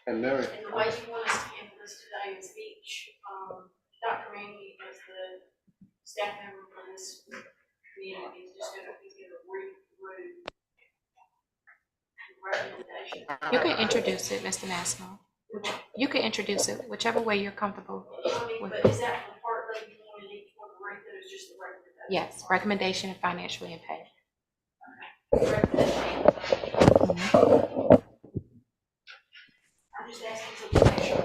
And Mary. And the way you want us to handle this today is each, Dr. Randy as the staff member for this meeting is just gonna read through the recommendation. You can introduce it, Mr. National. You can introduce it, whichever way you're comfortable with. But is that the part that you wanted each one to read, that is just the recommendation? Yes, recommendation and financially impaired. I'm just asking so to make sure.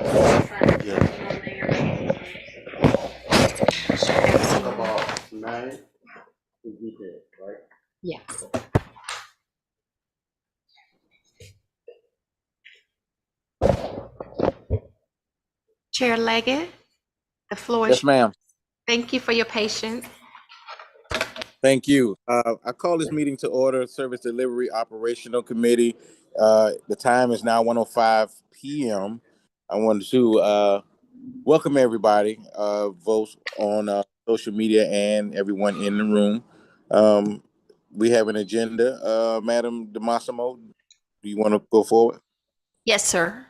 About 9 in detail, right? Yes. Chair Leggett, the floor is. Yes, ma'am. Thank you for your patience. Thank you. I call this meeting to order, Service Delivery Operational Committee. The time is now 1:05 p.m. I wanted to welcome everybody, votes on social media and everyone in the room. We have an agenda. Madam DeMassimo, do you want to go forward? Yes, sir.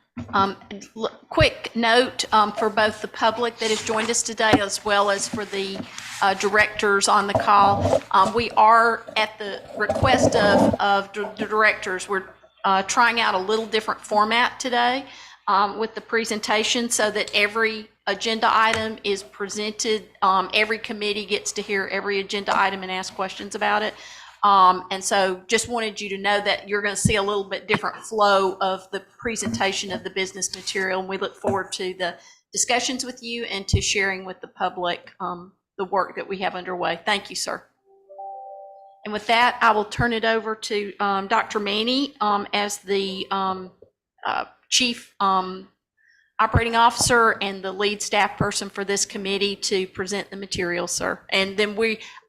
Quick note for both the public that has joined us today as well as for the directors on the call. We are at the request of the directors. We're trying out a little different format today with the presentation so that every agenda item is presented. Every committee gets to hear every agenda item and ask questions about it. And so just wanted you to know that you're going to see a little bit different flow of the presentation of the business material. And we look forward to the discussions with you and to sharing with the public the work that we have underway. Thank you, sir. And with that, I will turn it over to Dr. Maney as the Chief Operating Officer and the lead staff person for this committee to present the material, sir. And then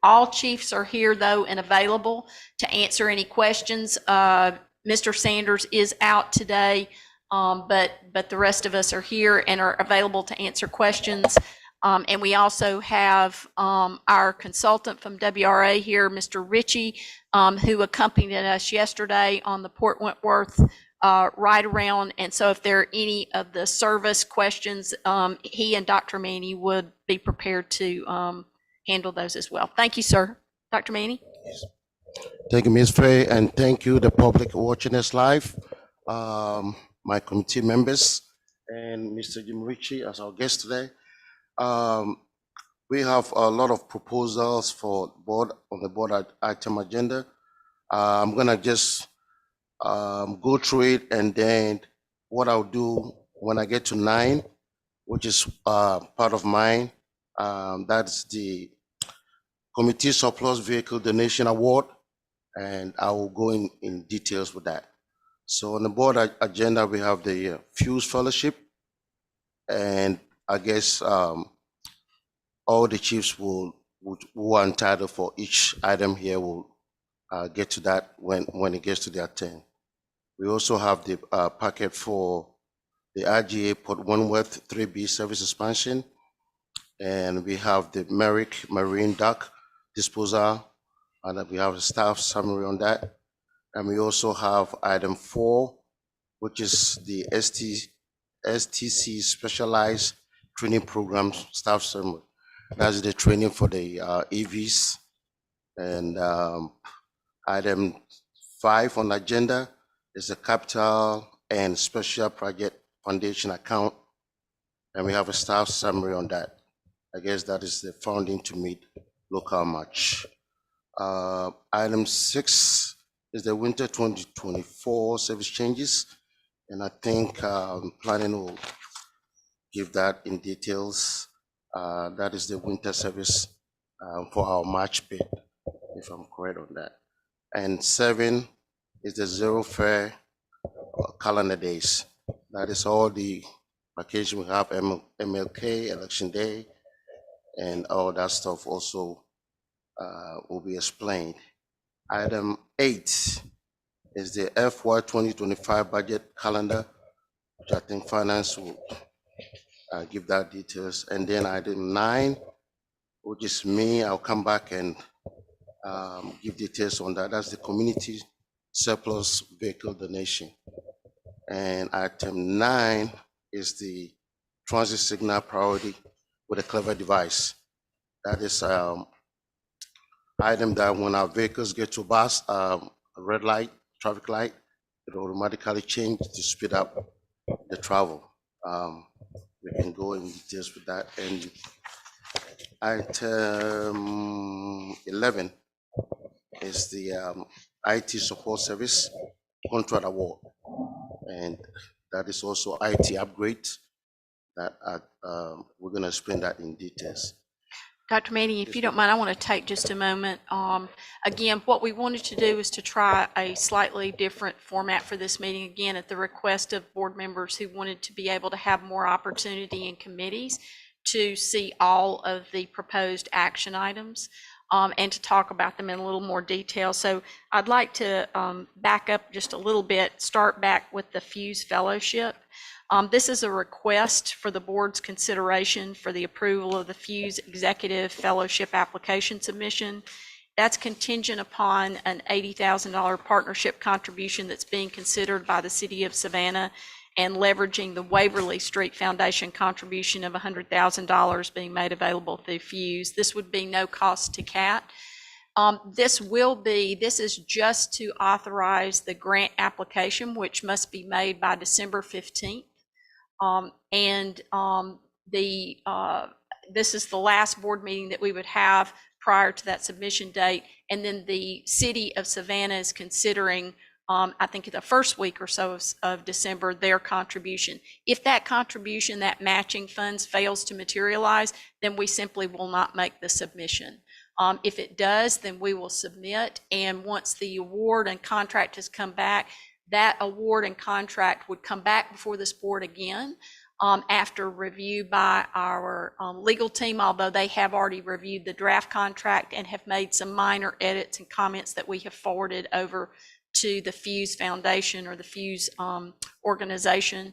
all chiefs are here though and available to answer any questions. Mr. Sanders is out today, but the rest of us are here and are available to answer questions. And we also have our consultant from WRA here, Mr. Ritchie, who accompanied us yesterday on the Port Wentworth ride around. And so if there are any of the service questions, he and Dr. Maney would be prepared to handle those as well. Thank you, sir. Dr. Maney. Thank you, Ms. Fay, and thank you, the public watching us live, my committee members, and Mr. Jim Ritchie as our guest today. We have a lot of proposals for the board item agenda. I'm gonna just go through it, and then what I'll do when I get to 9, which is part of mine, that's the Committee Surplus Vehicle Donation Award, and I will go in details with that. So on the board agenda, we have the Fuse Fellowship, and I guess all the chiefs who are entitled for each item here will get to that when it gets to their turn. We also have the packet for the RGA Port Wentworth 3B service expansion, and we have the Merrick Marine Dock disposal, and we have a staff summary on that. And we also have item 4, which is the STC Specialized Training Program staff summary. That's the training for the EVs. And item 5 on the agenda is the Capital and Special Project Foundation account. And we have a staff summary on that. I guess that is the funding to meet local match. Item 6 is the winter 2024 service changes. And I think planning will give that in details. That is the winter service for our March bid, if I'm correct on that. And 7 is the zero fare calendar days. That is all the vacation we have, MLK, Election Day, and all that stuff also will be explained. Item 8 is the FY 2025 budget calendar, which I think finance will give that details. And then item 9, which is me, I'll come back and give details on that. That's the community surplus vehicle donation. And item 9 is the transit signal priority with a clever device. That is item that when our vehicles get to a red light, traffic light, it automatically change to speed up the travel. We can go in details with that. And item 11 is the IT support service contract award. And that is also IT upgrades that we're gonna explain that in details. Dr. Manning, if you don't mind, I want to take just a moment. Again, what we wanted to do is to try a slightly different format for this meeting, again, at the request of board members who wanted to be able to have more opportunity in committees to see all of the proposed action items and to talk about them in a little more detail. So I'd like to back up just a little bit, start back with the Fuse Fellowship. This is a request for the board's consideration for the approval of the Fuse Executive Fellowship application submission. That's contingent upon an $80,000 partnership contribution that's being considered by the City of Savannah and leveraging the Waverly Street Foundation contribution of $100,000 being made available through Fuse. This would be no cost to CAT. This is just to authorize the grant application, which must be made by December 15th. This is the last board meeting that we would have prior to that submission date. And then the City of Savannah is considering, I think the first week or so of December, their contribution. If that contribution, that matching funds fails to materialize, then we simply will not make the submission. If it does, then we will submit. And once the award and contract has come back, that award and contract would come back before this board again after review by our legal team, although they have already reviewed the draft contract and have made some minor edits and comments that we have forwarded over to the Fuse Foundation or the Fuse organization.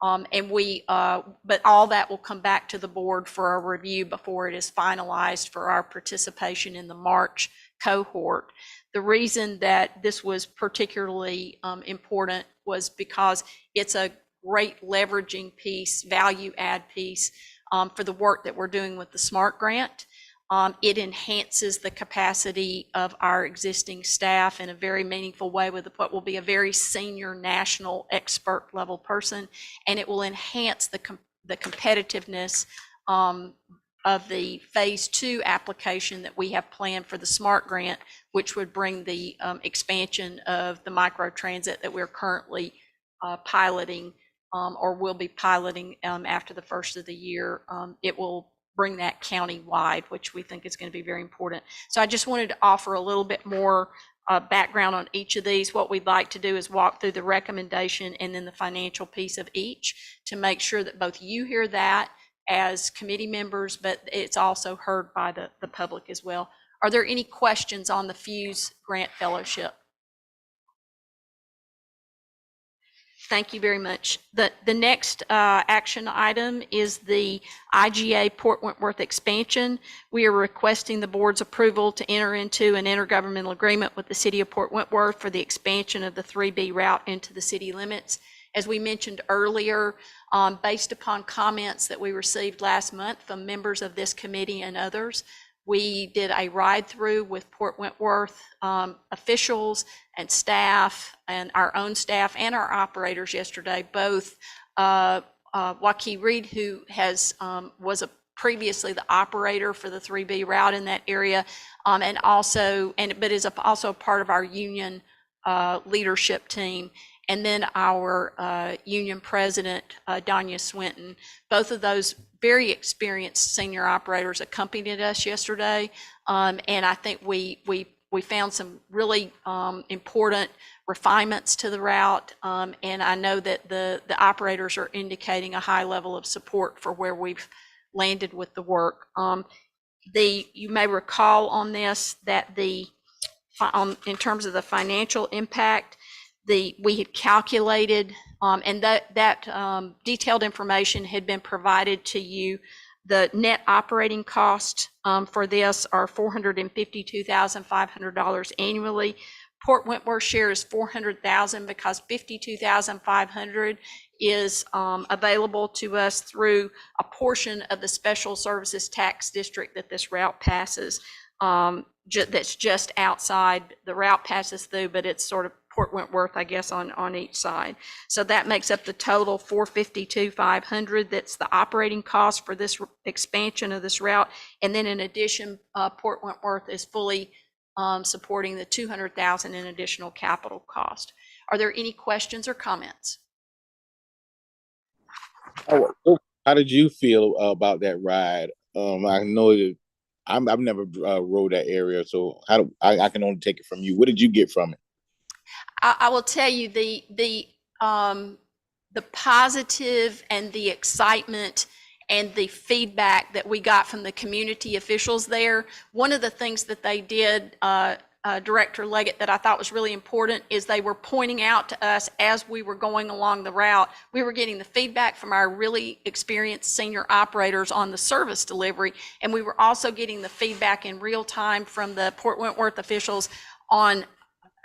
But all that will come back to the board for a review before it is finalized for our participation in the March cohort. The reason that this was particularly important was because it's a great leveraging piece, value add piece for the work that we're doing with the SMART grant. It enhances the capacity of our existing staff in a very meaningful way with what will be a very senior national expert level person, and it will enhance the competitiveness of the phase 2 application that we have planned for the SMART grant, which would bring the expansion of the microtransit that we're currently piloting or will be piloting after the first of the year. It will bring that county-wide, which we think is going to be very important. So I just wanted to offer a little bit more background on each of these. What we'd like to do is walk through the recommendation and then the financial piece of each to make sure that both you hear that as committee members, but it's also heard by the public as well. Are there any questions on the Fuse Grant Fellowship? Thank you very much. The next action item is the IGA Port Wentworth expansion. We are requesting the board's approval to enter into an intergovernmental agreement with the City of Port Wentworth for the expansion of the 3B route into the city limits. As we mentioned earlier, based upon comments that we received last month from members of this committee and others, we did a ride through with Port Wentworth officials and staff and our own staff and our operators yesterday, both Joaquin Reed, who was previously the operator for the 3B route in that area, but is also a part of our union leadership team. And then our union president, Danya Swinton. Both of those very experienced senior operators accompanied us yesterday. And I think we found some really important refinements to the route. And I know that the operators are indicating a high level of support for where we've landed with the work. You may recall on this that in terms of the financial impact, we had calculated, and that detailed information had been provided to you. The net operating cost for this are $452,500 annually. Port Wentworth share is 400,000 because 52,500 is available to us through a portion of the special services tax district that this route passes. That's just outside the route passes through, but it's sort of Port Wentworth, I guess, on each side. So that makes up the total 452,500. That's the operating cost for this expansion of this route. And then in addition, Port Wentworth is fully supporting the 200,000 in additional capital cost. Are there any questions or comments? How did you feel about that ride? I know that I've never rode that area, so I can only take it from you. What did you get from it? I will tell you the positive and the excitement and the feedback that we got from the community officials there. One of the things that they did, Director Leggett, that I thought was really important is they were pointing out to us as we were going along the route, we were getting the feedback from our really experienced senior operators on the service delivery, and we were also getting the feedback in real time from the Port Wentworth officials on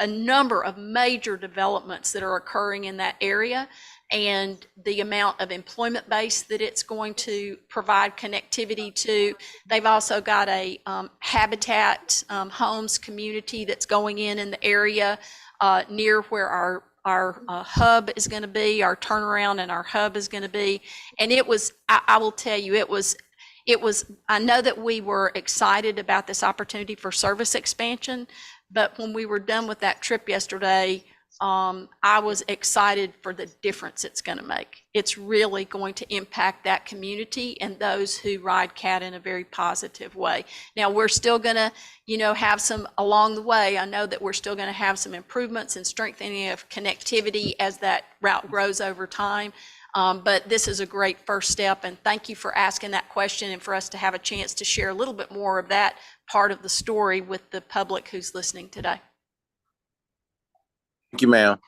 a number of major developments that are occurring in that area and the amount of employment base that it's going to provide connectivity to. They've also got a Habitat Homes community that's going in the area near where our hub is going to be, our turnaround and our hub is going to be. And it was, I will tell you, it was, I know that we were excited about this opportunity for service expansion, but when we were done with that trip yesterday, I was excited for the difference it's going to make. It's really going to impact that community and those who ride CAT in a very positive way. Now, we're still going to, have some along the way. I know that we're still going to have some improvements and strengthening of connectivity as that route grows over time. But this is a great first step, and thank you for asking that question and for us to have a chance to share a little bit more of that part of the story with the public who's listening today. Thank you, ma'am.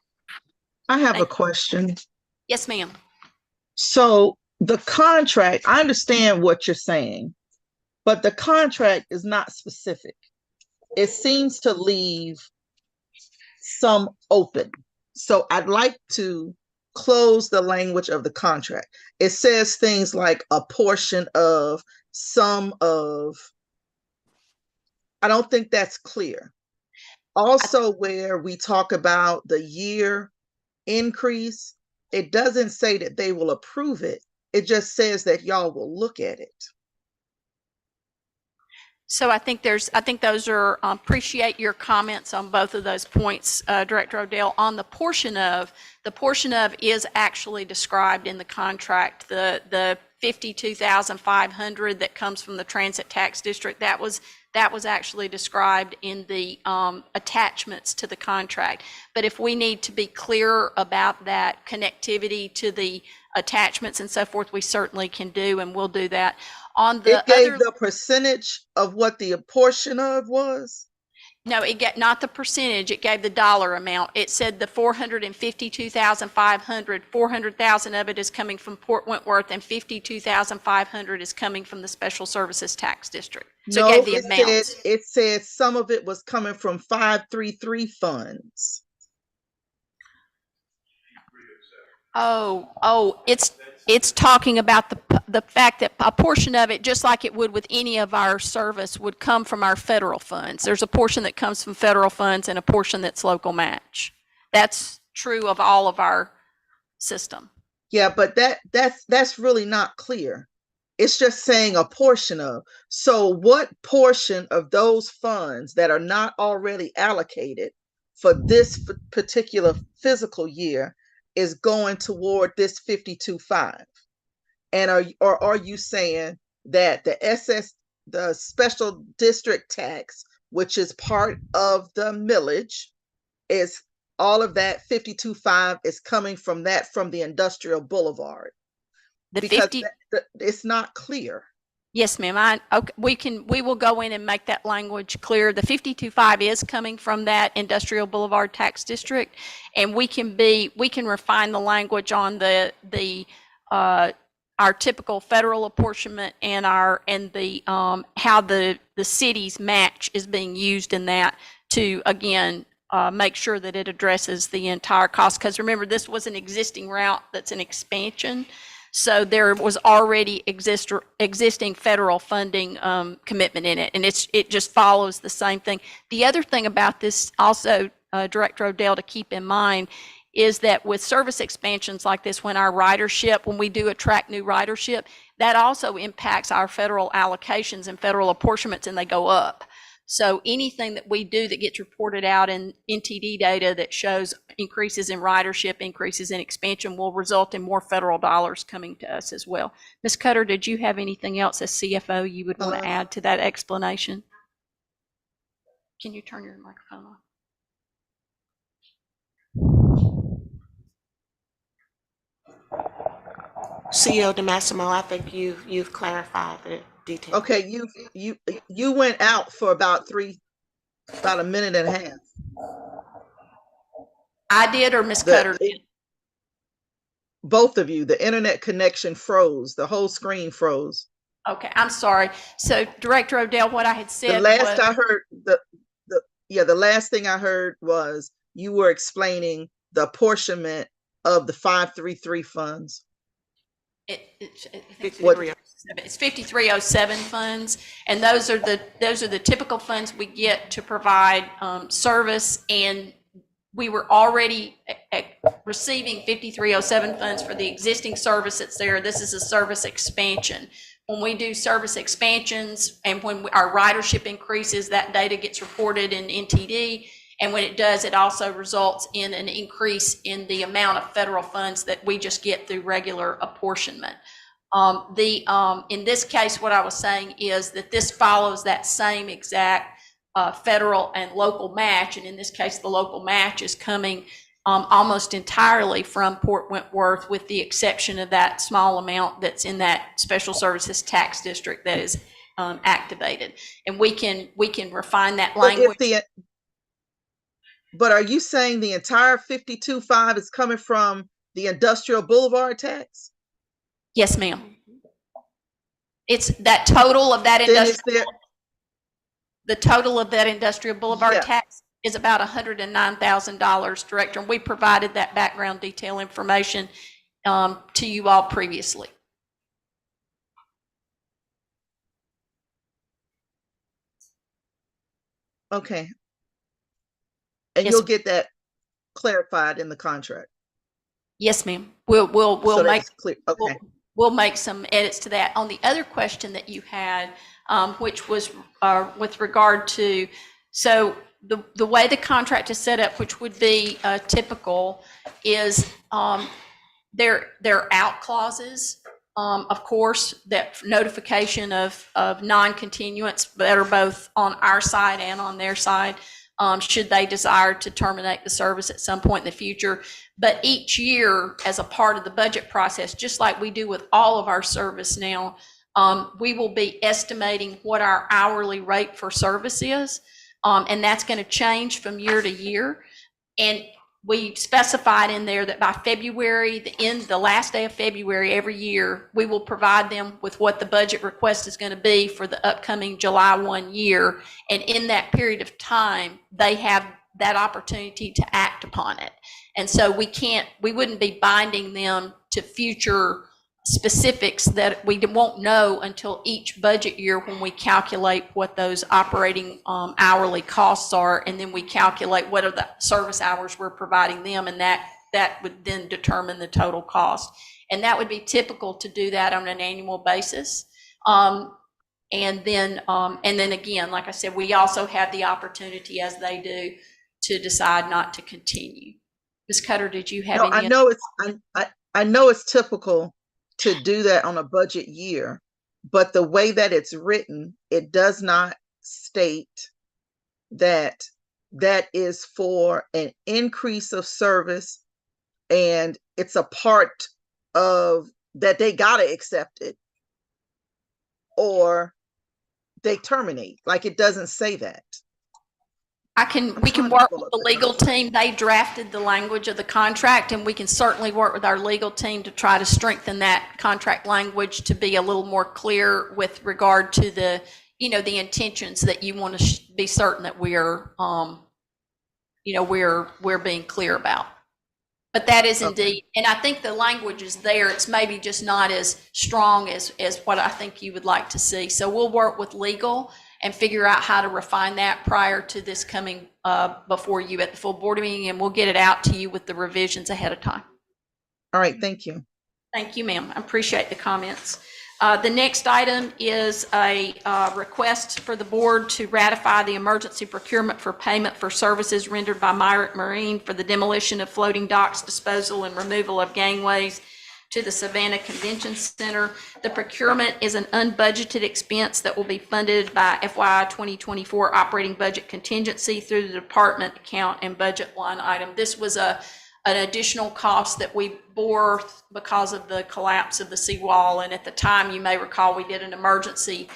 I have Thank a question. Yes, ma'am. So the contract, I understand what you're saying, but the contract is not specific. It seems to leave some open. So I'd like to close the language of the contract. It says things like a portion of, some of. I don't think that's clear. Also, where we talk about the year increase, it doesn't say that they will approve it. It just says that y'all will look at it. So I think those are, appreciate your comments on both of those points, Director Odell. On the portion of is actually described in the contract. The 52,500 that comes from the Transit Tax District, that was actually described in the attachments to the contract. But if we need to be clearer about that connectivity to the attachments and so forth, we certainly can do, and we'll do that. On the It gave the percentage of what the portion of was? No, it got not the percentage, it gave the dollar amount. It said the 452,500, 400,000 of it is coming from Port Wentworth and 52,500 is coming from the Special Services Tax District. So it gave the amounts. It said some of it was coming from 533 funds. It's talking about the fact that a portion of it, just like it would with any of our service, would come from our federal funds. There's a portion that comes from federal funds and a portion that's local match. That's true of all of our system. Yeah, but that's really not clear. It's just saying a portion of. So what portion of those funds that are not already allocated for this particular fiscal year is going toward this 52.5? And are you saying that the special district tax, which is part of the millage, is all of that 52.5 is coming from the industrial boulevard? It's not clear. Yes, ma'am. We will go in and make that language clear. The 52.5 is coming from that Industrial Boulevard Tax District, and we can refine the language on our typical federal apportionment and how the city's match is being used in that to, again, make sure that it addresses the entire cost. Because remember, this was an existing route that's an expansion. So there was already existing federal funding commitment in it, and it just follows the same thing. The other thing about this also, Director Odell, to keep in mind is that with service expansions like this, when we do attract new ridership, that also impacts our federal allocations and federal apportionments, and they go up. So anything that we do that gets reported out in NTD data that shows increases in ridership, increases in expansion, will result in more federal dollars coming to us as well. Ms. Cutter, did you have anything else as CFO you would want to add to that explanation? Can you turn your microphone on? CEO DeMassimo, I think you've clarified the details. Okay, you went out for about a minute and a half. I did, or Ms. Cutter did? Both of you, the internet connection froze, the whole screen froze. Okay, I'm sorry. So Director Odell, what I had said The last was, I heard, the last thing I heard was you were explaining the apportionment of the 533 funds. it's 5307. 5307 funds, and those are the typical funds we get to provide service, and we were already receiving 5307 funds for the existing service that's there. This is a service expansion. When we do service expansions and when our ridership increases, that data gets reported in NTD. And when it does, it also results in an increase in the amount of federal funds that we just get through regular apportionment. In this case, what I was saying is that this follows that same exact federal and local match. And in this case, the local match is coming almost entirely from Port Wentworth, with the exception of that small amount that's in that special services tax district that is activated. And we can refine that language. But are you saying the entire 52.5 is coming from the Industrial Boulevard tax? Yes, ma'am. It's that total of that the total of that Industrial Boulevard tax is about $109,000, Director. And we provided that background detail information to you all previously. Okay. And Yes. you'll get that clarified in the contract. Yes, ma'am. We'll So make that's clear. Okay. we'll make some edits to that. On the other question that you had, which was with regard to, so the way the contract is set up, which would be typical, is there are out clauses, of course, that notification of non-continuance that are both on our side and on their side, should they desire to terminate the service at some point in the future. But each year, as a part of the budget process, just like we do with all of our service now, we will be estimating what our hourly rate for service is. And that's going to change from year to year. And we specified in there that by February, the last day of February every year, we will provide them with what the budget request is going to be for the upcoming July 1 year. And in that period of time, they have that opportunity to act upon it. And so we wouldn't be binding them to future specifics that we won't know until each budget year, when we calculate what those operating hourly costs are, and then we calculate what are the service hours we're providing them, and that would then determine the total cost. And that would be typical to do that on an annual basis. And then again, like I said, we also have the opportunity, as they do, to decide not to continue. Ms. Cutter, did you have any? I know it's typical to do that on a budget year, but the way that it's written, it does not state that that is for an increase of service, and it's a part of that they gotta accept it or they terminate. Like, it doesn't say that. We can work with the legal team. They drafted the language of the contract, and we can certainly work with our legal team to try to strengthen that contract language to be a little more clear with regard to the intentions that you want to be certain that we're we're being clear about. But that is indeed, and I think the language is there. It's maybe just not as strong as what I think you would like to see. So we'll work with legal and figure out how to refine that prior to this coming before you at the full board meeting, and we'll get it out to you with the revisions ahead of time. All right, thank you. Thank you, ma'am. I appreciate the comments. The next item is a request for the board to ratify the emergency procurement for payment for services rendered by Myrick Marine for the demolition of floating docks, disposal, and removal of gangways to the Savannah Convention Center. The procurement is an unbudgeted expense that will be funded by FY 2024 operating budget contingency through the department account and budget line item. This was an additional cost that we bore because of the collapse of the seawall. And at the time, you may recall, we did an emergency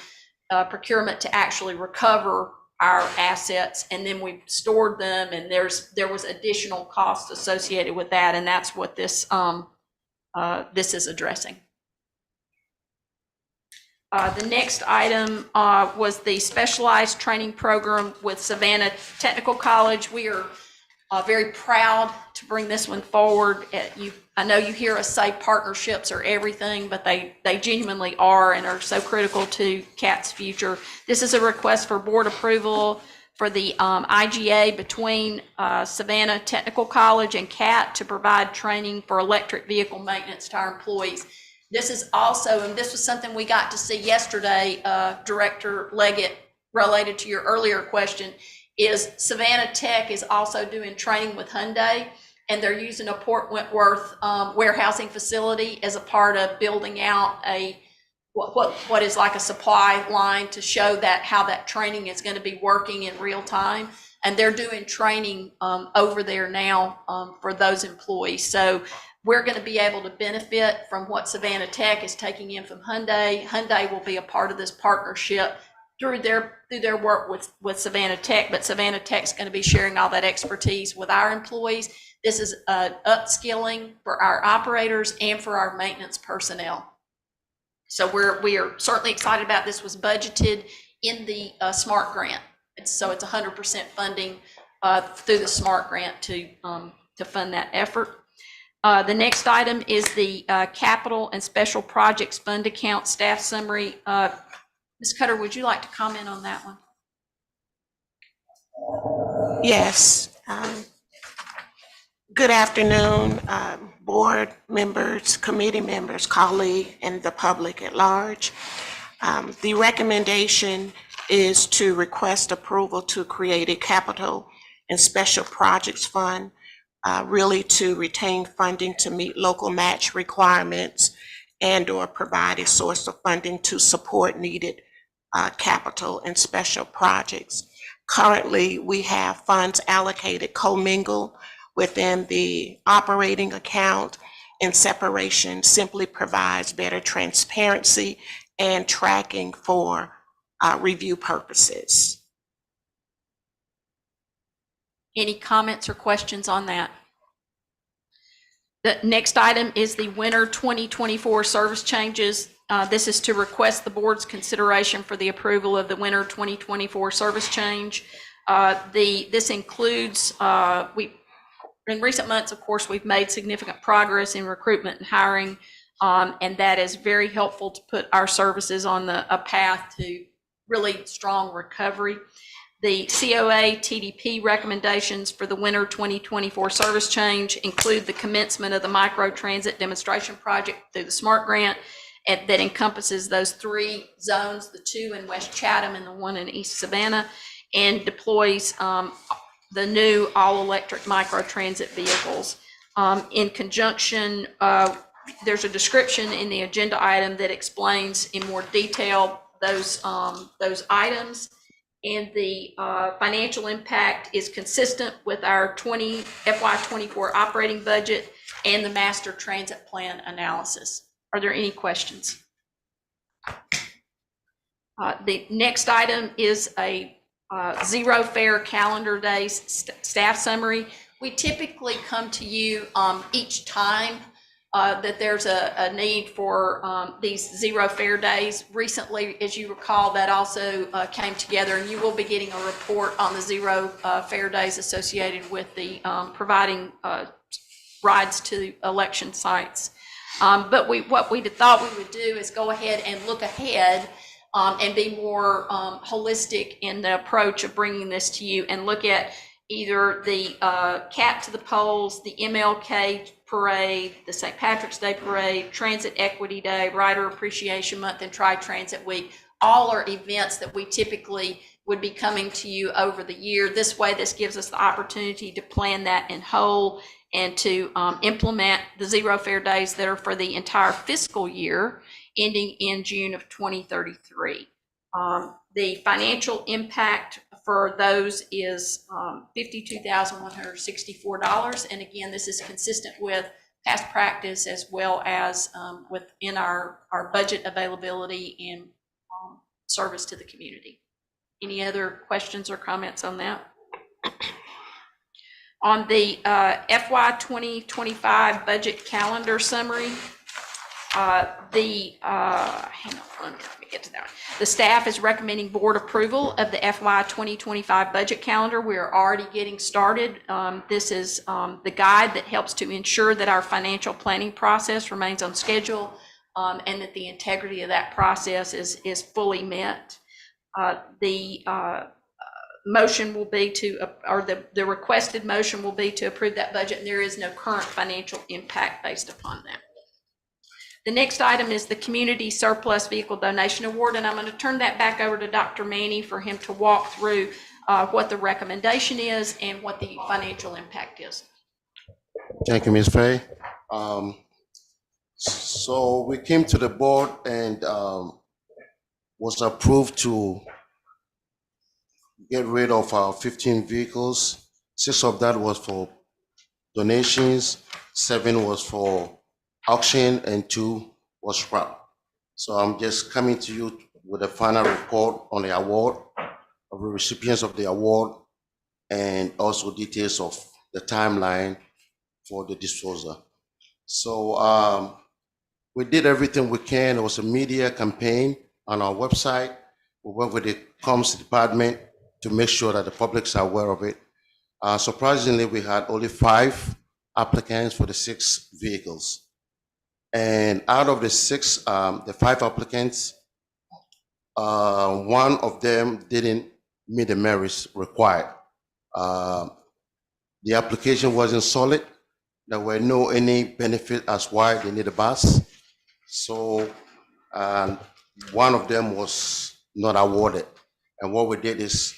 procurement to actually recover our assets, and then we stored them, and there was additional cost associated with that, and that's what this is addressing. The next item was the specialized training program with Savannah Technical College. We are very proud to bring this one forward. I know you hear us say partnerships are everything, but they genuinely are and are so critical to CAT's future. This is a request for board approval for the IGA between Savannah Technical College and CAT to provide training for electric vehicle maintenance to our employees. This is also, and this was something we got to see yesterday, Director Leggett, related to your earlier question, is Savannah Tech is also doing training with Hyundai, and they're using a Port Wentworth warehousing facility as a part of building out a what is like a supply line to show that how that training is going to be working in real time. And they're doing training over there now for those employees. So we're going to be able to benefit from what Savannah Tech is taking in from Hyundai. Hyundai will be a part of this partnership through their work with Savannah Tech, but Savannah Tech's going to be sharing all that expertise with our employees. This is upskilling for our operators and for our maintenance personnel. So we are certainly excited about this. Was budgeted in the SMART grant. So it's 100% funding through the SMART grant to fund that effort. The next item is the Capital and Special Projects Fund Account Staff Summary. Ms. Cutter, would you like to comment on that one? Yes. Good afternoon, board members, committee members, colleagues, and the public at large. The recommendation is to request approval to create a capital and special projects fund, really to retain funding to meet local match requirements and or provide a source of funding to support needed capital and special projects. Currently, we have funds allocated commingled within the operating account, and separation simply provides better transparency and tracking for review purposes. Any comments or questions on that? The next item is the winter 2024 service changes. This is to request the board's consideration for the approval of the winter 2024 service change. This includes, in recent months, of course, we've made significant progress in recruitment and hiring, and that is very helpful to put our services on a path to really strong recovery. The COA TDP recommendations for the winter 2024 service change include the commencement of the micro transit demonstration project through the SMART grant that encompasses those 3 zones, the 2 in West Chatham and the 1 in East Savannah, and deploys the new all-electric micro transit vehicles. In conjunction, there's a description in the agenda item that explains in more detail those items. And the financial impact is consistent with our FY24 operating budget and the master transit plan analysis. Are there any questions? The next item is a zero fare calendar days staff summary. We typically come to you each time that there's a need for these zero fare days. Recently, as you recall, that also came together, and you will be getting a report on the zero fare days associated with the providing rides to election sites. But what we thought we would do is go ahead and look ahead and be more holistic in the approach of bringing this to you, and look at either the Cat to the Polls, the MLK Parade, the St. Patrick's Day Parade, Transit Equity Day, Rider Appreciation Month, and Tri-Transit Week. All are events that we typically would be coming to you over the year. This way, this gives us the opportunity to plan that in whole and to implement the zero fare days that are for the entire fiscal year ending in June of 2033. The financial impact for those is $52,164. And again, this is consistent with past practice as well as within our budget availability and service to the community. Any other questions or comments on that? On the FY 2025 budget calendar summary, hang on, let me get to that one. The staff is recommending board approval of the FY 2025 budget calendar. We are already getting started. This is the guide that helps to ensure that our financial planning process remains on schedule and that the integrity of that process is fully met. The motion will be to, or the requested motion will be to approve that budget, and there is no current financial impact based upon that. The next item is the Community Surplus Vehicle Donation Award, and I'm going to turn that back over to Dr. Manny for him to walk through what the recommendation is and what the financial impact is. Thank you, Ms. Fay. So we came to the board and was approved to get rid of our 15 vehicles. 6 of that was for donations, 7 was for auction, and 2 was scrap. So I'm just coming to you with a final report on the award, of the recipients of the award, and also details of the timeline for the disposal. So we did everything we can. It was a media campaign on our website. We worked with the comms department to make sure that the publics are aware of it. Surprisingly, we had only 5 applicants for the 6 vehicles. And out of the 6, the 5 applicants, 1 of them didn't meet the merits required. The application wasn't solid. There were no any benefit as why they need a bus. So 1 of them was not awarded. And what we did is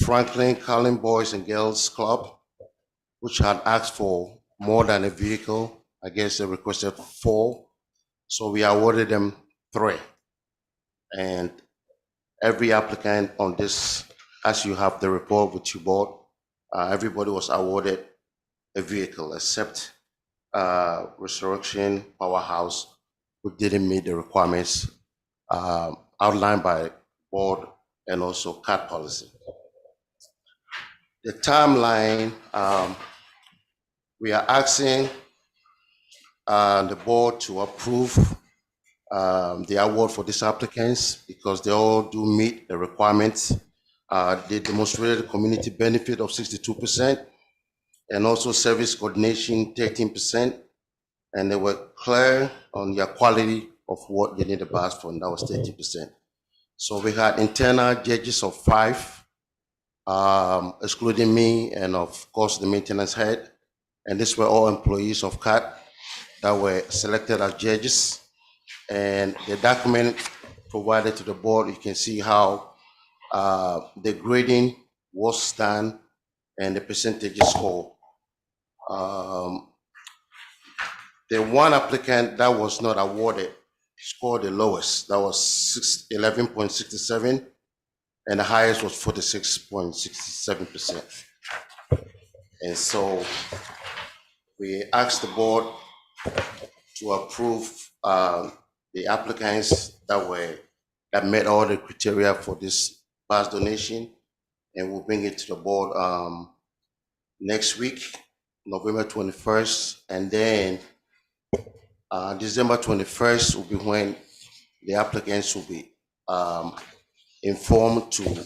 Franklin Carlin Boys and Girls Club, which had asked for more than a vehicle. I guess they requested 4. So we awarded them 3. And every applicant on this, as you have the report with your board, everybody was awarded a vehicle except Resurrection Powerhouse, who didn't meet the requirements outlined by board and also CAT policy. The timeline, we are asking the board to approve the award for these applicants because they all do meet the requirements. They demonstrated community benefit of 62% and also service coordination 13%, and they were clear on their quality of what they need a bus for, and that was 30%. So we had internal judges of 5, excluding me and of course the maintenance head, and these were all employees of CAT that were selected as judges. And the document provided to the board, you can see how the grading was done and the percentages score. The 1 applicant that was not awarded scored the lowest. That was 11.67, and the highest was 46.67%. And so we asked the board to approve the applicants that met all the criteria for this bus donation, and we'll bring it to the board next week. November 21st, and then December 21st will be when the applicants will be informed to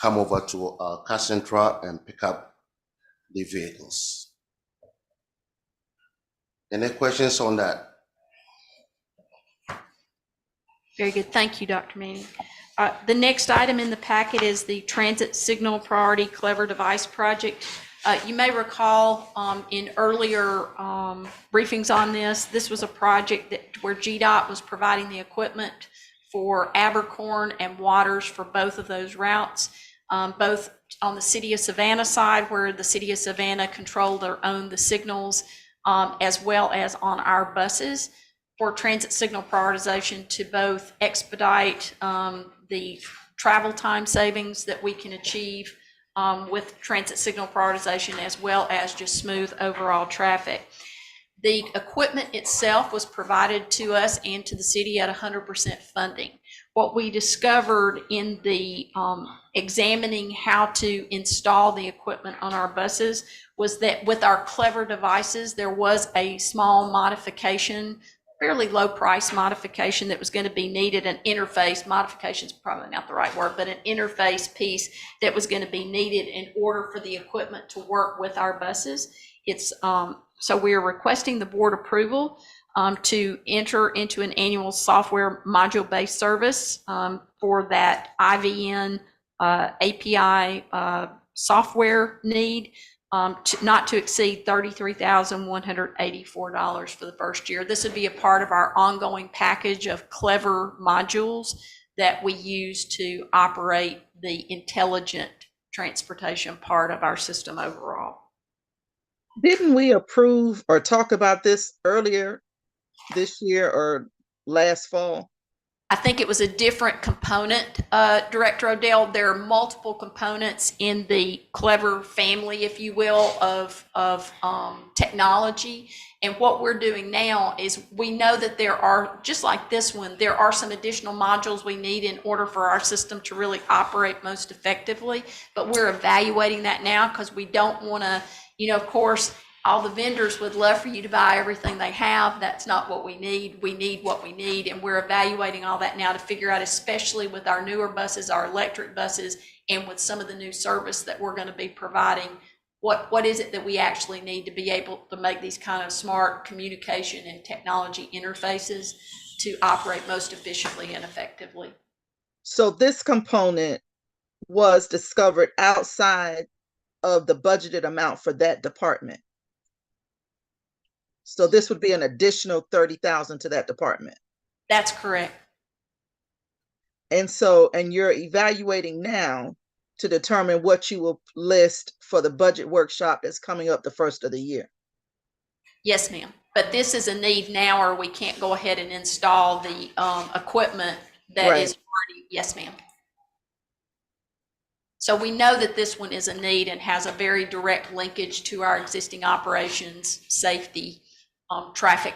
come over to Car Central and pick up the vehicles. Any questions on that? Very good. Thank you, Dr. Manning. The next item in the packet is the Transit Signal Priority Clever Device Project. You may recall in earlier briefings on this was a project where GDOT was providing the equipment for Abercorn and Waters for both of those routes, both on the City of Savannah side, where the City of Savannah controlled or owned the signals, as well as on our buses, for transit signal prioritization to both expedite the travel time savings that we can achieve with transit signal prioritization, as well as just smooth overall traffic. The equipment itself was provided to us and to the city at 100% funding. What we discovered in the examining how to install the equipment on our buses was that with our Clever devices, there was a small modification, fairly low price modification that was going to be needed, an interface, modification is probably not the right word, but an interface piece that was going to be needed in order for the equipment to work with our buses. It's so we are requesting the board approval to enter into an annual software module-based service for that IVN API software need, not to exceed $33,184 for the first year. This would be a part of our ongoing package of Clever modules that we use to operate the intelligent transportation part of our system overall. Didn't we approve or talk about this earlier this year or last fall? I think it was a different component, Director Odell. There are multiple components in the Clever family, if you will, of technology. And what we're doing now is we know that there are, just like this one, there are some additional modules we need in order for our system to really operate most effectively. But we're evaluating that now because we don't want to, of course, all the vendors would love for you to buy everything they have. That's not what we need. We need what we need. And we're evaluating all that now to figure out, especially with our newer buses, our electric buses, and with some of the new service that we're going to be providing, what is it that we actually need to be able to make these kind of smart communication and technology interfaces to operate most efficiently and effectively. So this component was discovered outside of the budgeted amount for that department. So this would be an additional 30,000 to that department. That's correct. And so, and you're evaluating now to determine what you will list for the budget workshop that's coming up the first of the year. Yes, ma'am. But this is a need now, or we can't go ahead and install the equipment that is already, yes, ma'am. So we know that this one is a need and has a very direct linkage to our existing operations, safety, traffic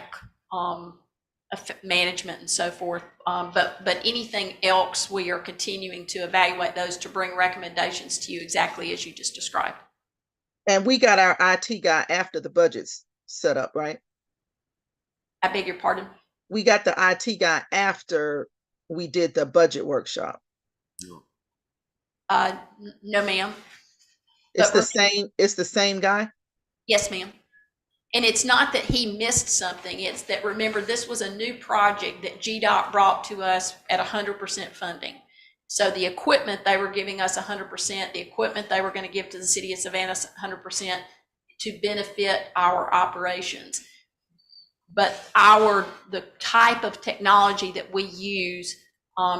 management, and so forth. But anything else, we are continuing to evaluate those to bring recommendations to you exactly as you just described. And we got our IT guy after the budget's set up, right? I beg your pardon? We got the IT guy after we did the budget workshop. No, ma'am. It's But the same guy? Yes, ma'am. And it's not that he missed something. It's that, remember, this was a new project that GDOT brought to us at 100% funding. So the equipment, they were giving us 100%. The equipment they were going to give to the city of Savannah 100% to benefit our operations. But the type of technology that we use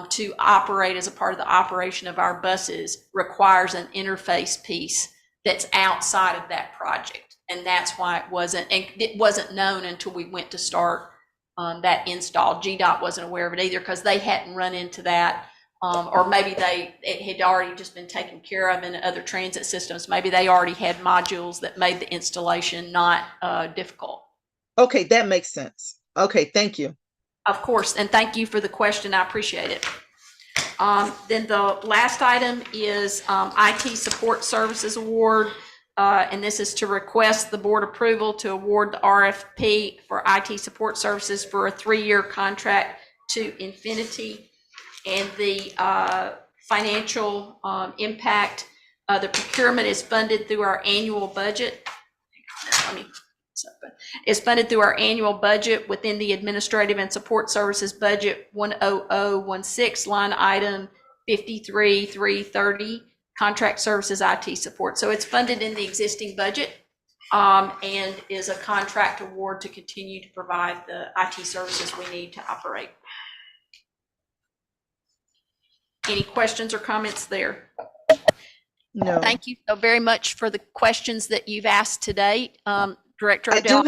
to operate as a part of the operation of our buses requires an interface piece that's outside of that project. And that's why it wasn't known until we went to start that install. GDOT wasn't aware of it either because they hadn't run into that, or maybe it had already just been taken care of in other transit systems. Maybe they already had modules that made the installation not difficult. Okay, that makes sense. Okay, thank you. Of course, and thank you for the question. I appreciate it. Then the last item is IT Support Services Award. and this is to request the board approval to award the RFP for IT support services for a 3-year contract to Infinity. And the financial impact, the procurement is funded through our annual budget. Is funded through our annual budget within the administrative and support services budget 10016, line item 53,330, contract services IT support. So it's funded in the existing budget and is a contract award to continue to provide the IT services we need to operate. Any questions or comments there? No. Thank you so very much for the questions that you've asked today. Director I Odell.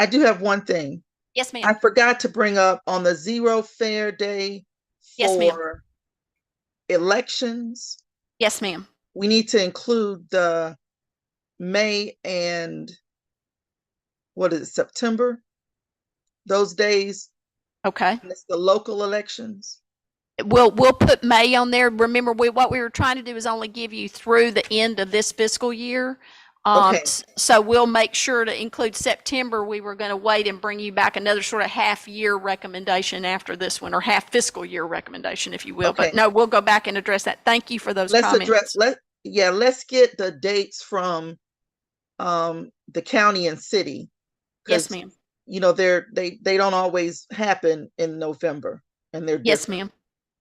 do have one thing. Yes, ma'am. I forgot to bring up on the Zero Fair Day Yes, ma'am. for elections. Yes, ma'am. We need to include the May and September, those days, Okay. and it's the local elections. We'll put May on there. Remember, what we were trying to do is only give you through the end of this fiscal year. Okay. So we'll make sure to include September. We were going to wait and bring you back another sort of half-year recommendation after this one, or half fiscal year recommendation, if you will. Okay. But no, we'll go back and address that. Thank you for those Let's comments. let's get the dates from the county and city. Yes, 'cause, ma'am. You know, they don't always happen in November, and they're Yes, different. ma'am.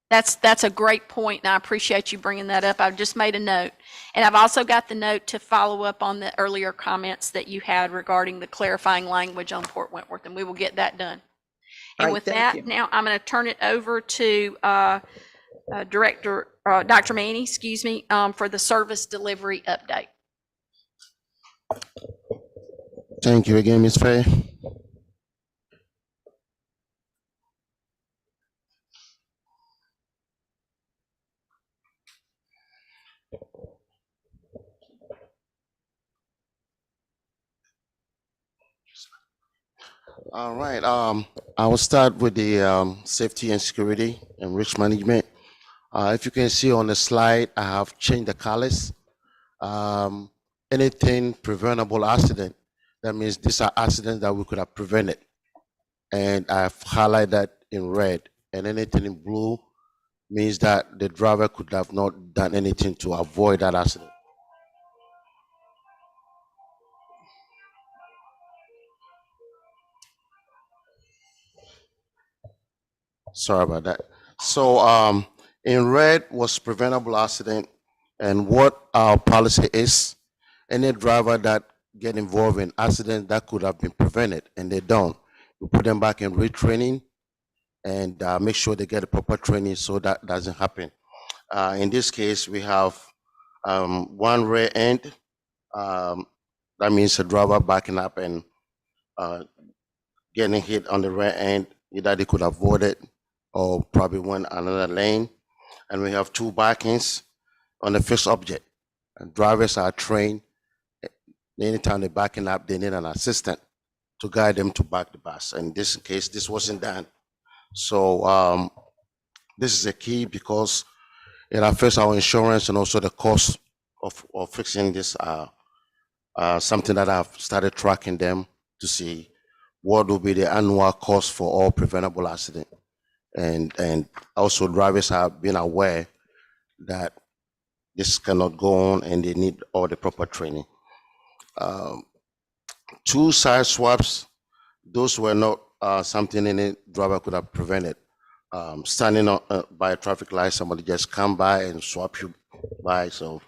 That's a great point, and I appreciate you bringing that up. I've just made a note. And I've also got the note to follow up on the earlier comments that you had regarding the clarifying language on Port Wentworth, and we will get that done. And All right, with thank that, you. now I'm going to turn it over to Director, Dr. Manny, for the service delivery update. Thank you again, Ms. Fay. All right, I will start with the safety and security and risk management. If you can see on the slide, I have changed the colors. Anything preventable accident, that means these are accidents that we could have prevented. And I've highlighted that in red. And anything in blue means that the driver could have not done anything to avoid that accident. Sorry about that. So in red was preventable accident, and what our policy is, any driver that get involved in accident that could have been prevented and they don't, we put them back in retraining and make sure they get the proper training so that doesn't happen. In this case, we have one rear end. That means a driver backing up and getting hit on the rear end. Either they could avoid it or probably went another lane. And we have two backings on the fixed object. And drivers are trained. Anytime they're backing up, they need an assistant to guide them to back the bus. And in this case, this wasn't done. So this is a key because it affects our insurance and also the cost of fixing this. Something that I've started tracking them to see what will be the annual cost for all preventable accident. And also drivers have been aware that this cannot go on and they need all the proper training. Two side swaps, those were not something any driver could have prevented. Standing by a traffic light, somebody just come by and swap you by. So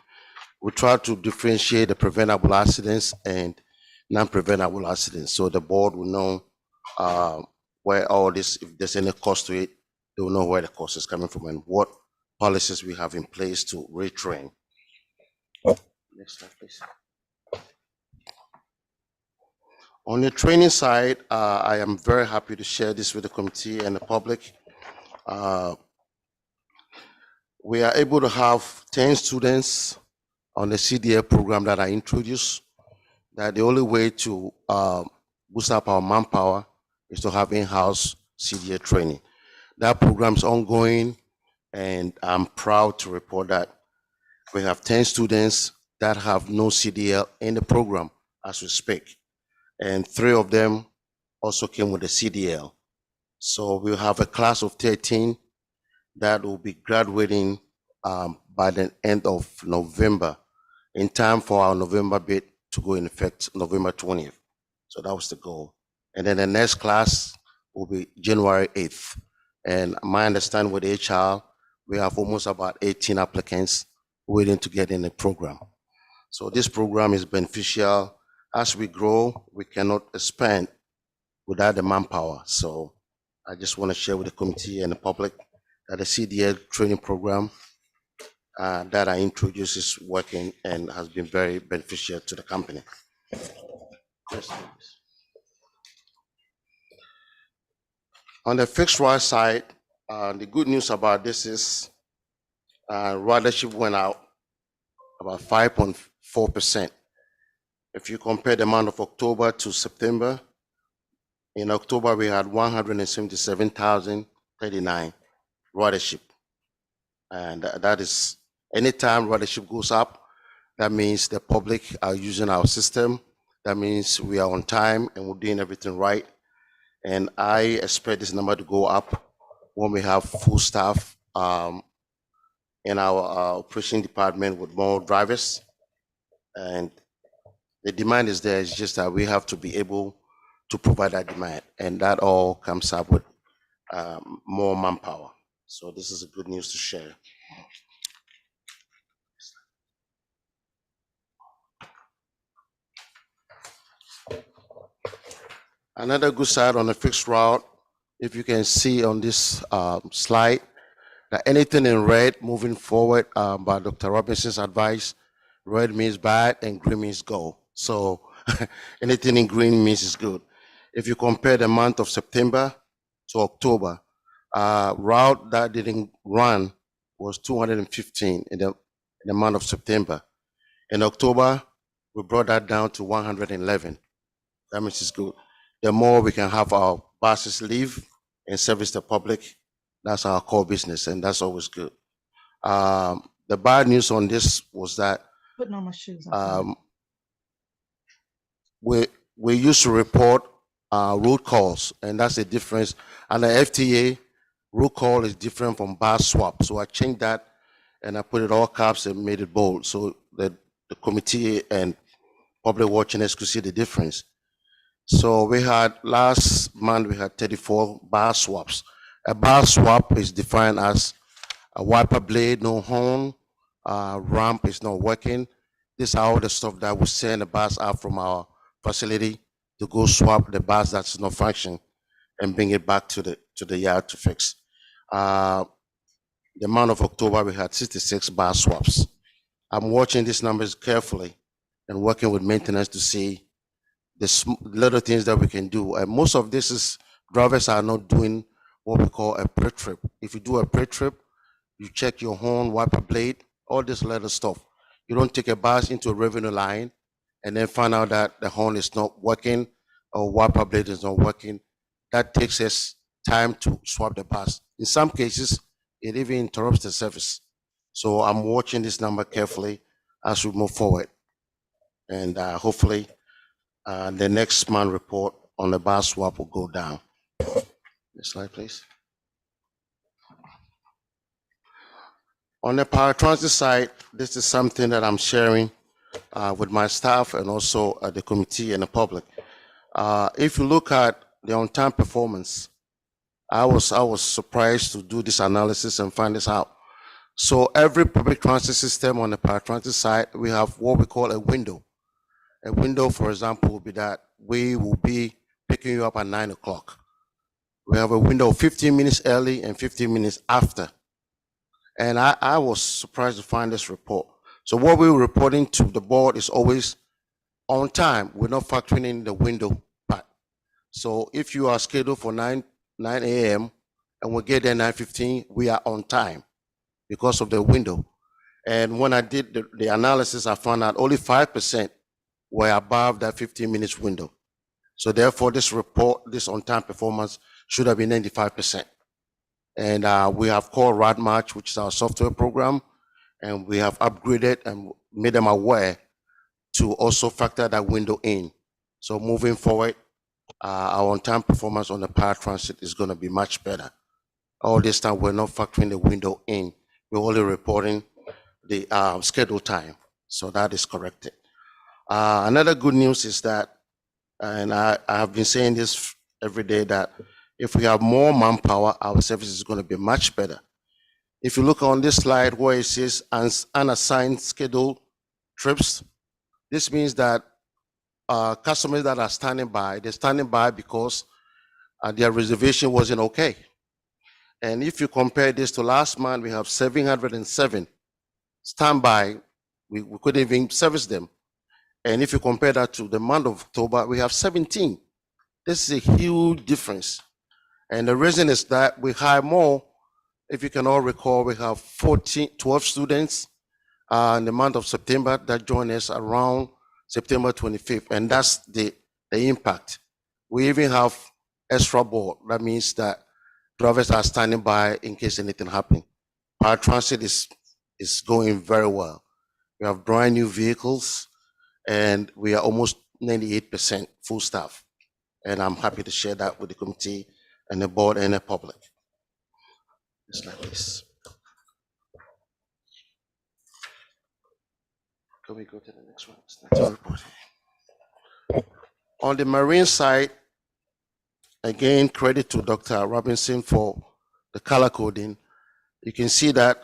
we try to differentiate the preventable accidents and non-preventable accidents, so the board will know where all this, if there's any cost to it, they will know where the cost is coming from and what policies we have in place to retrain. Next slide, please. On the training side, I am very happy to share this with the committee and the public. We are able to have 10 students on the CDL program that I introduced. That the only way to boost up our manpower is to have in-house CDL training. That program is ongoing, and I'm proud to report that we have 10 students that have no CDL in the program as we speak. And 3 of them also came with a CDL. So we'll have a class of 13 that will be graduating by the end of November, in time for our November bid to go in effect November 20th. So that was the goal. And then the next class will be January 8th. And my understanding with HR, we have almost about 18 applicants waiting to get in the program. So this program is beneficial. As we grow, we cannot expand without the manpower. So I just want to share with the committee and the public that the CDL training program that I introduced is working and has been very beneficial to the company. Yes, please. On the fixed rod side, the good news about this is ridership went out about 5.4%. If you compare the month of October to September, in October we had 177,039 ridership. And that is, anytime ridership goes up, that means the public are using our system. That means we are on time and we're doing everything right. And I expect this number to go up when we have full staff in our operation department with more drivers. And the demand is there. It's just that we have to be able to provide that demand. And that all comes up with more manpower. So this is a good news to share. Another good side on the fixed route, if you can see on this slide, that anything in red moving forward by Dr. Robinson's advice, red means bad and green means go. So anything in green means it's good. If you compare the month of September to October, route that didn't run was 215 in the month of September. In October, we brought that down to 111. That means it's good. The more we can have our buses leave and service the public, that's our core business, and that's always good. The bad news on this was that Putting on my shoes. we used to report road calls, and that's the difference. And the FTA, road call is different from bus swap. So I changed that, and I put it all caps and made it bold, so that the committee and public watchers could see the difference. So we had, last month, we had 34 bar swaps. A bar swap is defined as a wiper blade, no horn, ramp is not working. This is all the stuff that we send the bus out from our facility to go swap the bus that's not functioning and bring it back to the yard to fix. The month of October, we had 66 bar swaps. I'm watching these numbers carefully and working with maintenance to see the little things that we can do. And most of this is drivers are not doing what we call a pre-trip. If you do a pre-trip, you check your horn, wiper blade, all this little stuff. You don't take a bus into a revenue line and then find out that the horn is not working or wiper blade is not working. That takes us time to swap the bus. In some cases, it even interrupts the service. So I'm watching this number carefully as we move forward. And hopefully, the next month report on the bus swap will go down. Next slide, please. On the paratransit side, this is something that I'm sharing with my staff and also the committee and the public. If you look at the on-time performance, I was surprised to do this analysis and find this out. So every public transit system on the paratransit side, we have what we call a window. A window, for example, will be that we will be picking you up at 9 o'clock. We have a window of 15 minutes early and 15 minutes after. And I was surprised to find this report. So what we're reporting to the board is always on time. We're not factoring in the window part. So if you are scheduled for 9 a.m. and we get there 9:15, we are on time because of the window. And when I did the analysis, I found out only 5% were above that 15 minutes window. So therefore, this report, this on-time performance should have been 95%. And we have called RadMatch, which is our software program, and we have upgraded and made them aware to also factor that window in. So moving forward, our on-time performance on the paratransit is going to be much better. All this time, we're not factoring the window in. We're only reporting the schedule time. So that is corrected. Another good news is that, and I have been saying this every day, that if we have more manpower, our service is going to be much better. If you look on this slide where it says unassigned scheduled trips, this means that customers that are standing by, they're standing by because their reservation wasn't okay. And if you compare this to last month, we have 707 standby. We couldn't even service them. And if you compare that to the month of October, we have 17. This is a huge difference. And the reason is that we hire more. If you can all recall, we have 12 students in the month of September that joined us around September 25th. And that's the impact. We even have extra board. That means that drivers are standing by in case anything happens. Paratransit is going very well. We have brand new vehicles, and we are almost 98% full staff. And I'm happy to share that with the committee and the board and the public. Just like this. Can we go to the next one? That's our report. On the marine side, again, credit to Dr. Robinson for the color coding. You can see that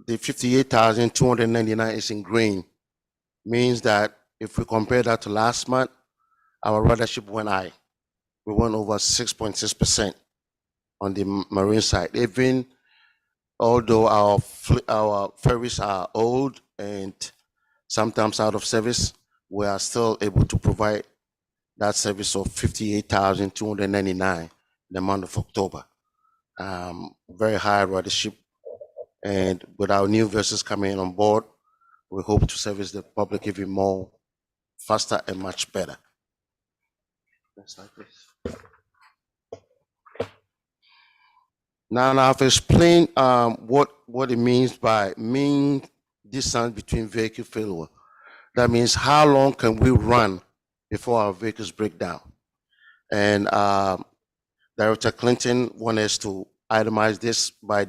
the 58,299 is in green. Means that if we compare that to last month, our ridership went high. We went over 6.6% on the marine side. Even although our ferries are old and sometimes out of service, we are still able to provide that service of 58,299 in the month of October. Very high ridership. And with our new vessels coming on board, we hope to service the public even more faster and much better. Next slide, please. Now I've explained what it means by mean distance between vehicle failure. That means how long can we run before our vehicles break down. And Director Clinton wanted us to itemize this by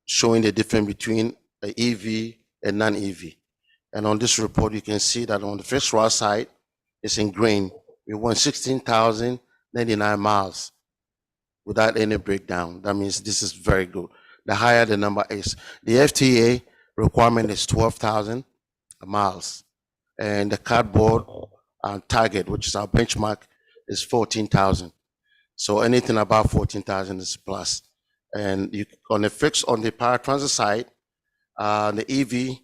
showing the difference between the EV and non-EV. And on this report, you can see that on the fixed route side, it's in green. We went 16,099 miles without any breakdown. That means this is very good. The higher the number is. The FTA requirement is 12,000 miles. And the cardboard target, which is our benchmark, is 14,000. So anything above 14,000 is plus. And you, on the paratransit side, the EV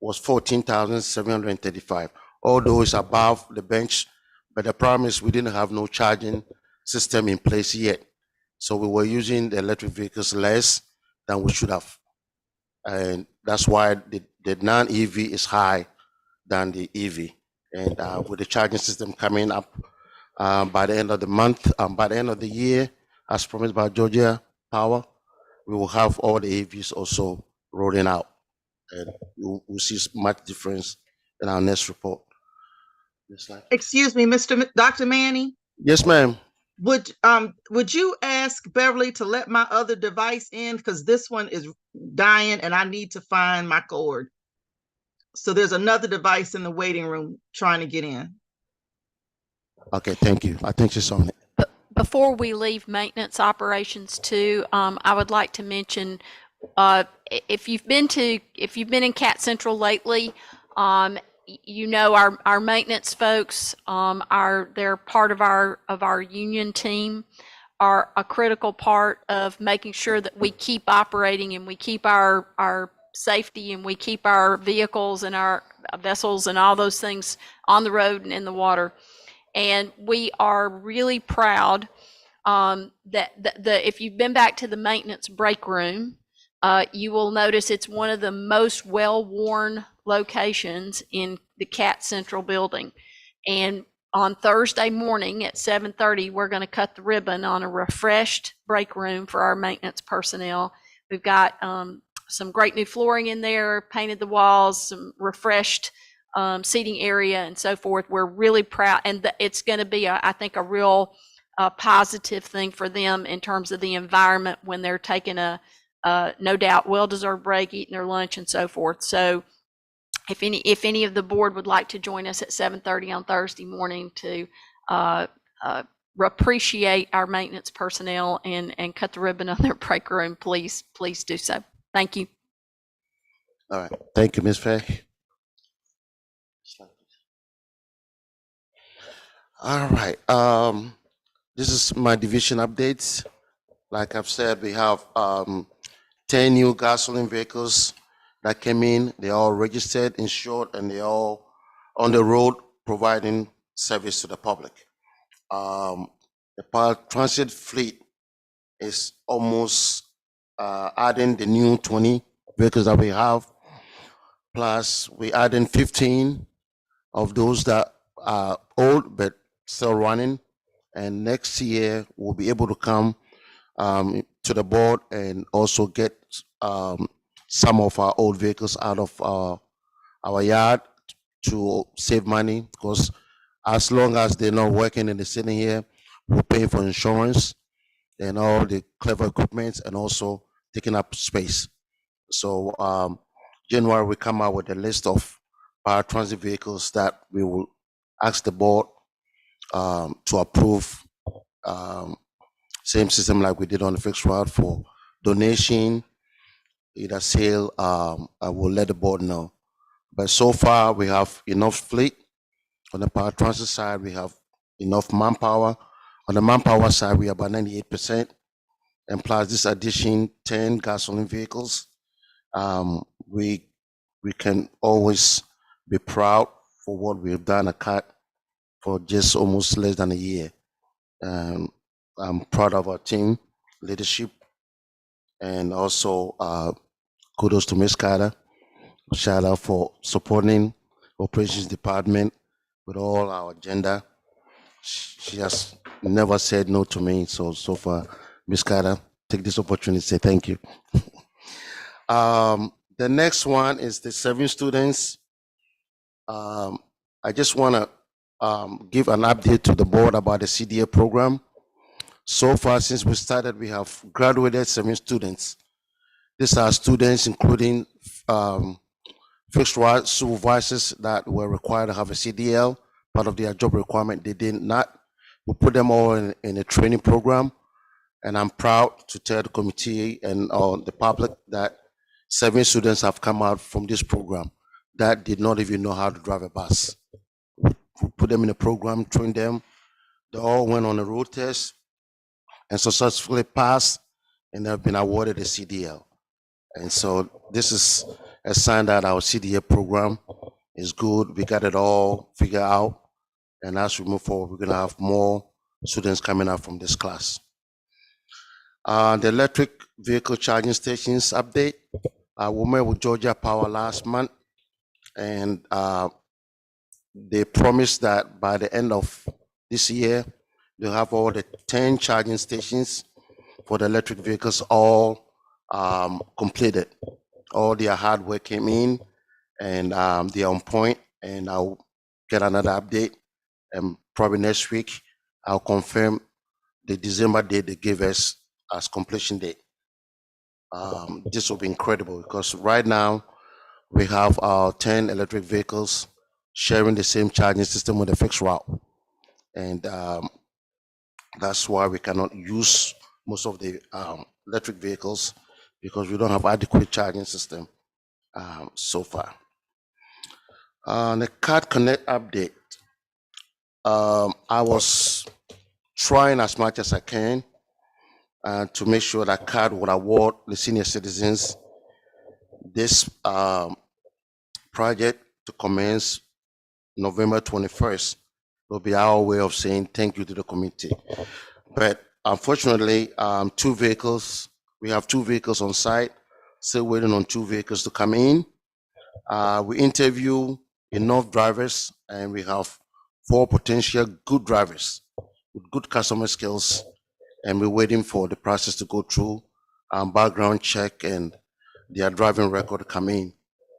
was 14,735, although it's above the bench. But the problem is we didn't have no charging system in place yet. So we were using the electric vehicles less than we should have. And that's why the non-EV is high than the EV. And with the charging system coming up by the end of the month, by the end of the year, as promised by Georgia Power, we will have all the EVs also rolling out. And we'll see much difference in our next report. Next slide. Excuse me, Dr. Manny, Yes, ma'am. would you ask Beverly to let my other device in? Because this one is dying and I need to find my cord. So there's another device in the waiting room trying to get in. Okay, thank you. I think she's on it. Before we leave maintenance operations too, I would like to mention, if you've been in Cat Central lately, you know our maintenance folks, they're part of our union team, are a critical part of making sure that we keep operating and we keep our safety and we keep our vehicles and our vessels and all those things on the road and in the water. And we are really proud that if you've been back to the maintenance break room, you will notice it's one of the most well-worn locations in the Cat Central building. And on Thursday morning at 7:30, we're going to cut the ribbon on a refreshed break room for our maintenance personnel. We've got some great new flooring in there, painted the walls, some refreshed seating area and so forth. We're really proud, and it's going to be, I think, a real positive thing for them in terms of the environment when they're taking a no doubt well-deserved break, eating their lunch and so forth. So if any of the board would like to join us at 7:30 on Thursday morning to appreciate our maintenance personnel and cut the ribbon on their break room, please do so. Thank you. All right. Thank you, Ms. Fay. All right. This is my division updates. Like I've said, we have 10 new gasoline vehicles that came in. They're all registered, insured, and they're all on the road providing service to the public. The power transit fleet is almost adding the new 20 vehicles that we have. Plus, we adding 15 of those that are old but still running. And next year, we'll be able to come to the board and also get some of our old vehicles out of our yard to save money, because as long as they're not working and they're sitting here, we're paying for insurance and all the clever equipment and also taking up space. So January, we come out with a list of power transit vehicles that we will ask the board to approve. Same system like we did on the fixed route for donation, either sale. I will let the board know. But so far, we have enough fleet. On the power transit side, we have enough manpower. On the manpower side, we are about 98%. And plus this addition, 10 gasoline vehicles. We can always be proud for what we've done at CAT for just almost less than a year. I'm proud of our team leadership, and also kudos to Ms. Carter. Shout out for supporting operations department with all our agenda. She has never said no to me. So far, Ms. Carter, take this opportunity to say thank you. The next one is the 7 students. I just want to give an update to the board about the CDA program. So far, since we started, we have graduated 7 students. These are students including fixed route supervisors that were required to have a CDL, part of their job requirement. They did not. We put them all in a training program, and I'm proud to tell the committee and the public that 7 students have come out from this program that did not even know how to drive a bus. We put them in a program, trained them. They all went on a road test and successfully passed, and have been awarded a CDL. And so this is a sign that our CDL program is good. We got it all figured out. And as we move forward, we're gonna have more students coming out from this class. The electric vehicle charging stations update. We met with Georgia Power last month, and they promised that by the end of this year, they'll have all the 10 charging stations for the electric vehicles all completed. All their hardware came in, and they're on point, and I'll get another update. And probably next week, I'll confirm the December date they gave us as completion date. This will be incredible, because right now we have our 10 electric vehicles sharing the same charging system with a fixed route. And that's why we cannot use most of the electric vehicles, because we don't have adequate charging system so far. The CAT Connect update. I was trying as much as I can to make sure that CAT would award the senior citizens this project to commence November 21st. Will be our way of saying thank you to the committee. But unfortunately, we have 2 vehicles on site, still waiting on 2 vehicles to come in. We interview enough drivers, and we have 4 potential good drivers with good customer skills, and we're waiting for the process to go through background check and their driving record come in.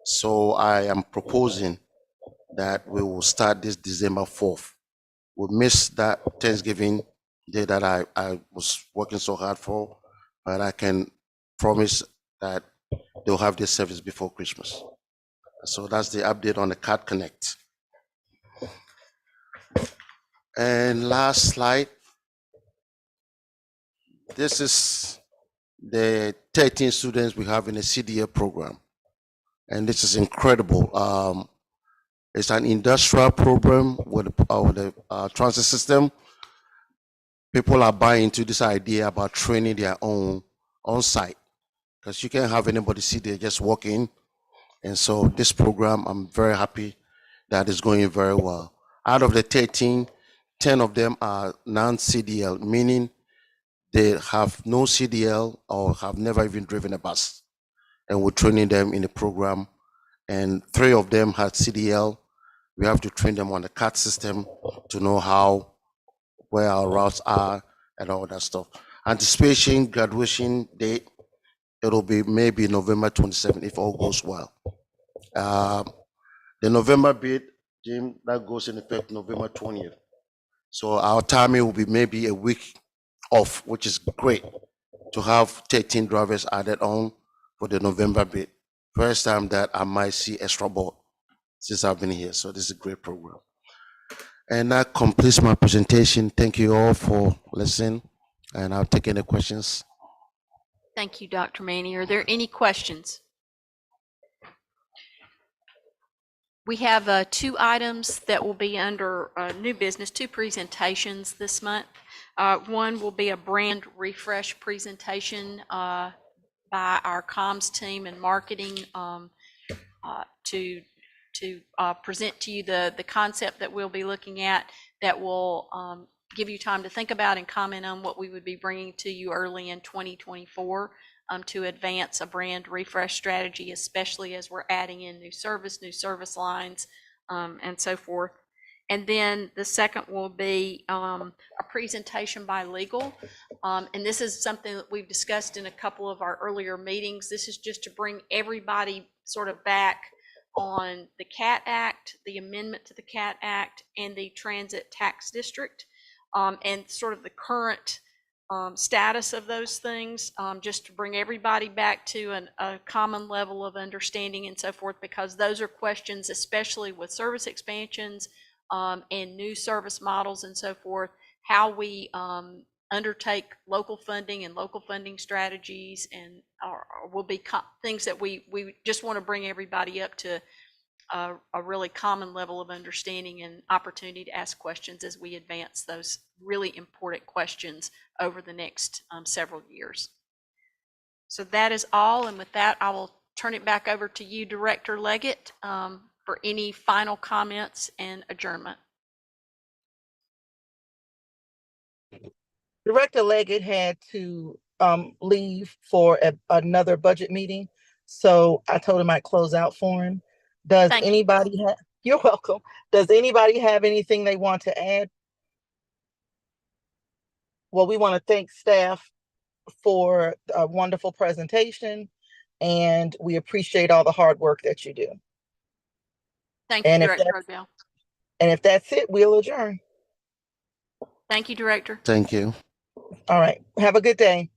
So I am proposing that we will start this December 4th. We missed that Thanksgiving day that I was working so hard for, but I can promise that they'll have this service before Christmas. So that's the update on the Card Connect. And last slide. This is the 13 students we have in the CDL program. And this is incredible. It's an industrial program with the transit system. People are buying into this idea about training their own on site, because you can't have anybody sit there just walk in. And so this program, I'm very happy that is going very well. Out of the 13, 10 of them are non-CDL, meaning they have no CDL or have never even driven a bus. And we're training them in the program. And 3 of them had CDL. We have to train them on the CAT system to know where our routes are and all that stuff. Anticipation graduation date, it'll be maybe November 27th if all goes well. The November bid, Jim, that goes in effect November 20th. So our timing will be maybe a week off, which is great to have 13 drivers added on for the November bid. First time that I might see extra board since I've been here. So this is a great program. And that completes my presentation. Thank you all for listening, and I'll take any questions. Thank you, Dr. Manny. Are there any questions? We have 2 items that will be under new business, 2 presentations this month. One will be a brand refresh presentation by our comms team and marketing to present to you the concept that we'll be looking at that will give you time to think about and comment on what we would be bringing to you early in 2024 to advance a brand refresh strategy, especially as we're adding in new service lines, and so forth. And then the second will be a presentation by legal. And this is something that we've discussed in a couple of our earlier meetings. This is just to bring everybody sort of back on the CAT Act, the amendment to the CAT Act, and the Transit Tax District, and sort of the current status of those things, just to bring everybody back to a common level of understanding and so forth, because those are questions, especially with service expansions and new service models and so forth, how we undertake local funding and local funding strategies, and will be things that we just want to bring everybody up to a really common level of understanding and opportunity to ask questions as we advance those really important questions over the next several years. So that is all, and with that, I will turn it back over to you, Director Leggett, for any final comments and adjournment. Director Leggett had to leave for another budget meeting, so I told him I'd close out for him. Does Thank you. anybody have, you're welcome. Does anybody have anything they want to add? Well, we want to thank staff for a wonderful presentation, and we appreciate all the hard work that you do. Thank you, And if Director that's, Rodell. and if that's it, we'll adjourn. Thank you, Director. Thank you. All right. Have a good day.